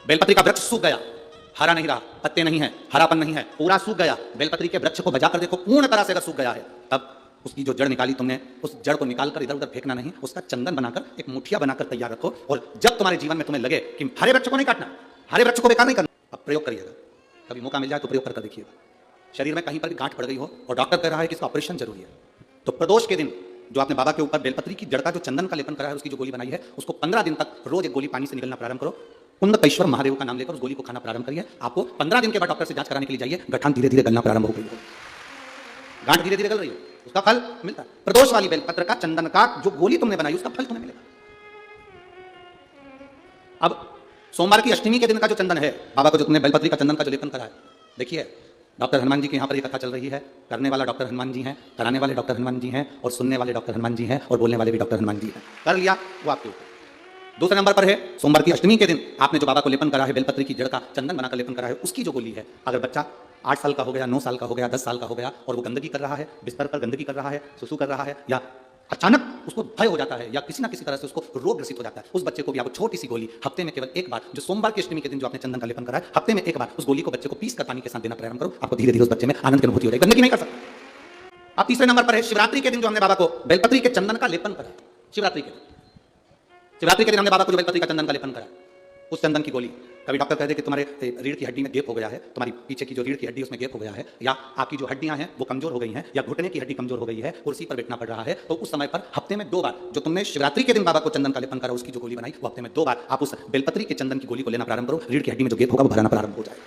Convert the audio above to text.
बेलपत्री का वृक्ष सूख गया, हरा नहीं रहा, पत्ते नहीं है, हरापन नहीं है, पूरा सूख गया। बेलपत्री के वृक्ष को बजाकर देखो, पूर्ण तरह से अगर सूख गया है, तब उसकी जो जड़ निकाली तुमने, उस जड़ को निकालकर इधर उधर फेंकना नहीं, उसका चंदन बनाकर एक मुठिया बनाकर तैयार रखो। और जब तुम्हारे जीवन में तुम्हें लगे कि हरे वृक्ष को नहीं काटना, हरे वृक्ष को बेकार नहीं करना, अब प्रयोग करिएगा। कभी मौका मिल जाए तो प्रयोग करके देखिएगा। शरीर में कहीं पर भी गांठ पड़ गई हो और डॉक्टर कह रहा है कि इसका ऑपरेशन जरूरी है, तो प्रदोष के दिन जो आपने बाबा के ऊपर बेलपत्री की जड़ का जो चंदन का लेपन करा है, उसकी जो गोली बनाई है, उसको 15 दिन तक रोज एक गोली पानी से निकलना प्रारंभ करो। कुंदकेश्वर महादेव का नाम लेकर उस गोली को खाना प्रारंभ करिए। आपको 15 दिन के बाद डॉक्टर से जांच कराने के लिए जाइए, गठान धीरे धीरे गलना प्रारंभ हो गई हो, गांठ धीरे धीरे गल रही हो, उसका फल मिलता है। प्रदोष वाली बेलपत्र का चंदन का जो गोली तुमने बनाई, उसका फल तुम्हें मिलेगा। अब सोमवार की अष्टमी के दिन का जो चंदन है, बाबा को जो तुमने बेलपत्री का चंदन का जो लेपन करा है, देखिए डॉक्टर हनुमान जी के यहाँ पर ये कथा चल रही है। करने वाला डॉक्टर हनुमान जी हैं, कराने वाले डॉक्टर हनुमान जी हैं, और सुनने वाले डॉक्टर हनुमान जी हैं, और बोलने वाले भी डॉक्टर हनुमान जी हैं। कर लिया वो आपके ऊपर। दूसरे नंबर पर है सोमवार की अष्टमी के दिन आपने जो बाबा को लेपन करा है, बेलपत्री की जड़ का चंदन बनाकर लेपन करा है, उसकी जो गोली है, अगर बच्चा 8 साल का हो गया, 9 साल का हो गया, 10 साल का हो गया और वो गंदगी कर रहा है, बिस्तर पर गंदगी कर रहा है, सुसु कर रहा है, या अचानक उसको भय हो जाता है, या किसी ना किसी तरह से उसको रोग ग्रसित हो जाता है, उस बच्चे को भी आपको छोटी सी गोली हफ्ते में केवल एक बार, जो सोमवार की अष्टमी के दिन जो आपने चंदन का लेपन करा है, हफ्ते में एक बार उस गोली को बच्चे को पीस कर पानी के साथ देना प्रारंभ करो। आपको धीरे धीरे उस बच्चे में आनंद की अनुभूति हो जाएगी, गंदगी नहीं कर सकता। अब तीसरे नंबर पर है शिवरात्रि के दिन जो हमने बाबा को बेलपत्री के चंदन का लेपन करा। शिवरात्रि के दिन हमने बाबा को जो बेलपत्री का चंदन का लेपन करा, उस चंदन की गोली, कभी डॉक्टर कह दे कि तुम्हारे रीढ़ की हड्डी में गैप हो गया है, तुम्हारी पीछे की जो रीढ़ की हड्डी उसमें गैप हो गया है, या आपकी जो हड्डियां हैं वो कमजोर हो गई हैं, या घुटने की हड्डी कमजोर हो गई है, कुर्सी पर बैठना पड़ रहा है, तो उस समय पर हफ्ते में 2 बार जो तुमने शिवरात्रि के दिन बाबा को चंदन का लेपन करा, उसकी जो गोली बनाई, वो हफ्ते में 2 बार आप उस बेलपत्री के चंदन की गोली को लेना प्रारंभ करो। रीढ़ की हड्डी में जो गैप होगा वो भराना प्रारंभ हो जाएगा।